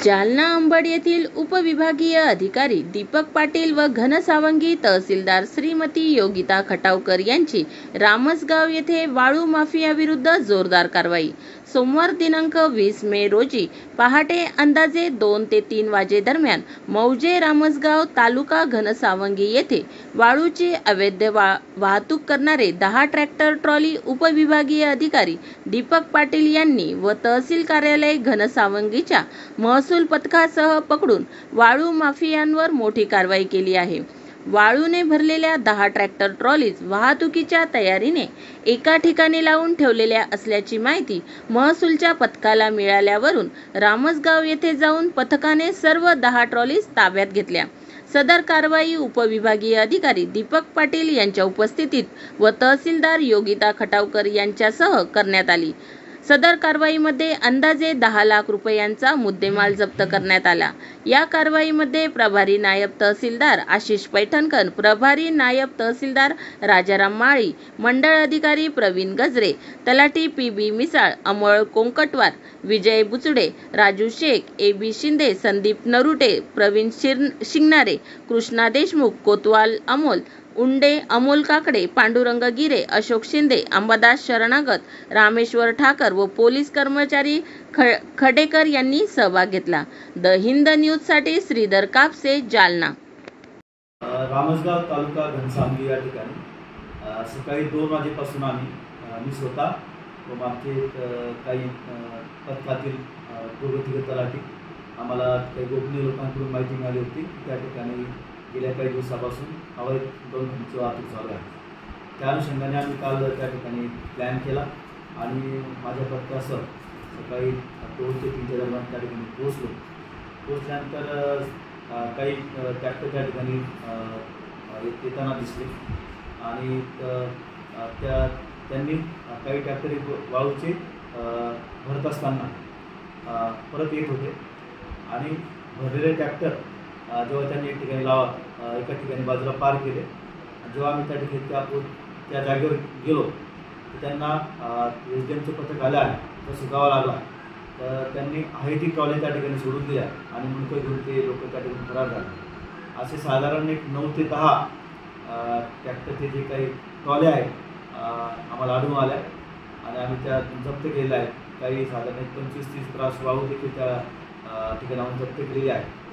जालना अंबड येथील उपविभागीय अधिकारी दीपक पाटील व घनसावंगी तहसीलदार श्रीमती योगिता खटावकर यांची रामसगाव येथे वाळू माफियाविरुद्ध जोरदार कारवाई। सोमवार दिनांक 20 मे रोजी पहाटे अंदाजे 2 ते 3 वाजे दरम्यान मौजे रामसगाव तालुका घनसावंगी येथे वाळूची अवैध वाहतूक करणारे 10 ट्रॅक्टर ट्रॉली उपविभागीय अधिकारी दीपक पाटील यांनी व तहसील कार्यालय घनसावंगीच्या महसूल पथकासह पकडून वाळू माफियांवर मोठी कारवाई केली आहे। वाळूने भरलेल्या 10 ट्रॅक्टर ट्रॉलीज वाहतुकीच्या तयारीने एका ठिकाणी लावून ठेवलेल्या असल्याची माहिती महसूलच्या पथकाला मिळाल्यावरून रामसगाव येथे जाऊन पथकाने सर्व 10 ट्रॉलीज ताब्यात घेतल्या। सदर कारवाई उपविभागीय अधिकारी दीपक पाटील यांच्या उपस्थितीत व तहसीलदार योगिता खटावकर यांच्यासह करण्यात आली। सदर कारवाईमध्ये अंदाजे 10 लाख रुपयांचा मुद्देमाल जप्त करण्यात आला। या कारवाईमध्ये प्रभारी नायब तहसीलदार आशिष पैठणकर, प्रभारी नायब तहसीलदार राजाराम माळी, मंडळ अधिकारी प्रवीण गजरे, तलाठी PB मिसाळ, अमोल कोंकटवार, विजय बुचडे, राजू शेख, AB शिंदे, संदीप नरुटे, प्रवीण शिंगणारे, कृष्णा देशमुख, कोतवाल अमोल उंडे, अमोल काकडे, पांडुरंग गिरे, अशोक शिंदे, अंबादास शरणागत, रामेश्वर ठाकर व पोलीस कर्मचारी खडेकर यांनी सहभाग घेतला। द हिंद न्यूज साठी श्रीधर कापसे, जालना। रामसगाव तालुका घनसावंगी या ठिकाणी सकाळी 2 वाजेपासून मी स्वतः व आमचे काही पथकातील प्रगतीगत तलाठी आम्हाला काही गोपनीय लोकांकडून माहिती मिळाली होती की त्या ठिकाणी गेल्या काही दिवसापासून अवैध गौणखनिची वाहतूक चालू आहे। त्या अनुषंगाने आम्ही काल त्या ठिकाणी प्लॅन केला आणि माझ्या पथकासह सकाळी 2 ते 3 दरम्यान त्या ठिकाणी पोहोचल्यानंतर काही ट्रॅक्टर त्या ठिकाणी येताना दिसले आणि त्यांनी काही ट्रॅक्टर वाळूचे भरत असताना परत येत होते आणि भरलेले ट्रॅक्टर जेव्हा त्यांनी एक ठिकाणी एका ठिकाणी बाजूला पार केले। जेव्हा आम्ही त्या ठिकाणी त्या जागेवर गेलो तर त्यांना SDMचं पथक आलं आहे तर सुगावा लागला, तर त्यांनी आहे ती ट्रॉली त्या ठिकाणी सोडून दिल्या आणि मुंडकं घेऊन ते लोक त्या ठिकाणी फरार झाले। असे साधारण एक 9 ते 10 ट्रॅक्टरचे जे काही ट्रॉल्या आहेत आम्हाला आढळून आल्या आणि आम्ही त्या जप्त केलेल्या आहेत। काही साधारण 25-30 त्रास वाळू देखील त्या ठिकाणाहून जप्त केलेली आहे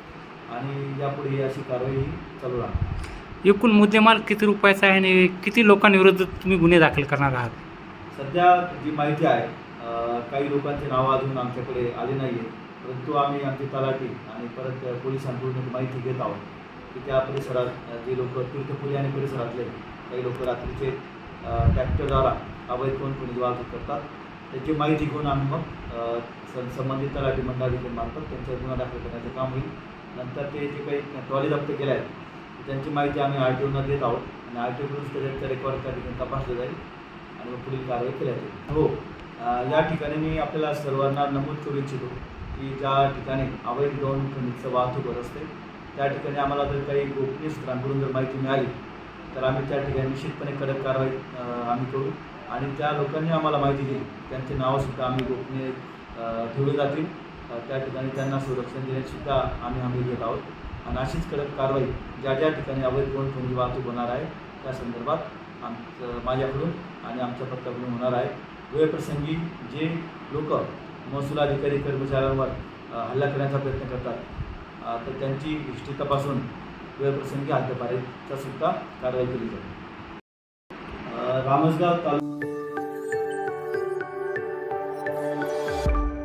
आणि यापुढे अशी कारवाई चालू राहणार। एकूण मुद्देमाल किती रुपयाचा आहे आणि किती लोकांविरुद्ध तुम्ही गुन्हे दाखल करणार आहात? सध्या जी माहिती आहे काही लोकांचे नावं अजून आमच्याकडे आले नाही आहे, परंतु आम्ही आमचे तलाठी आणि परत पोलिसांकडून माहिती घेत आहोत की त्या परिसरात जे लोक तीर्थपुरी आणि परिसरातले काही लोक रात्रीचे ट्रॅक्टरद्वारा अवैध गौणखनिज वाहतूक करतात, त्याची माहिती घेऊन आम्ही मग संबंधित तलाठी मंडळाधिकाऱ्यांमार्फत त्यांच्यावर गुन्हा दाखल करण्याचं काम होईल। नंतर ते जे काही ट्रॉली जप्त केल्या आहेत त्यांची माहिती आम्ही RTOना देत आहोत आणि RTOकडून त्याच्या रेकॉर्ड त्या ठिकाणी तपासले जाईल आणि मग पुढील कारवाई केल्या जाईल। हो, या ठिकाणी मी आपल्याला सर्वांना नमूद करू इच्छितो की ज्या ठिकाणी अवैध गौणखनिज वाहतूक होत असते त्या ठिकाणी आम्हाला जर काही गोपनीय सूत्रांकडून जर माहिती मिळाली तर आम्ही त्या ठिकाणी निश्चितपणे कडक कारवाई आम्ही करू आणि त्या लोकांनी आम्हाला माहिती दिली त्यांची नावंसुद्धा आम्ही गोपनीय ठेवली जातील। त्या ठिकाणी त्यांना संरक्षण देण्यासुद्धा आम्ही हमी घेत आहोत आणि अशीच कडक कारवाई ज्या ज्या ठिकाणी अवैध गौणखनिज वाहतूक होणार आहे त्या संदर्भात माझ्याकडून आणि आमच्या पथकाकडून होणार आहे। वेळप्रसंगी जे लोक महसूल अधिकारी कर्मचाऱ्यांवर हल्ला करण्याचा प्रयत्न करतात तर त्यांची हिस्ट्री तपासून वेळप्रसंगी हद्दपारीचा सुद्धा कारवाई केली जाईल। रामसगाव तालुका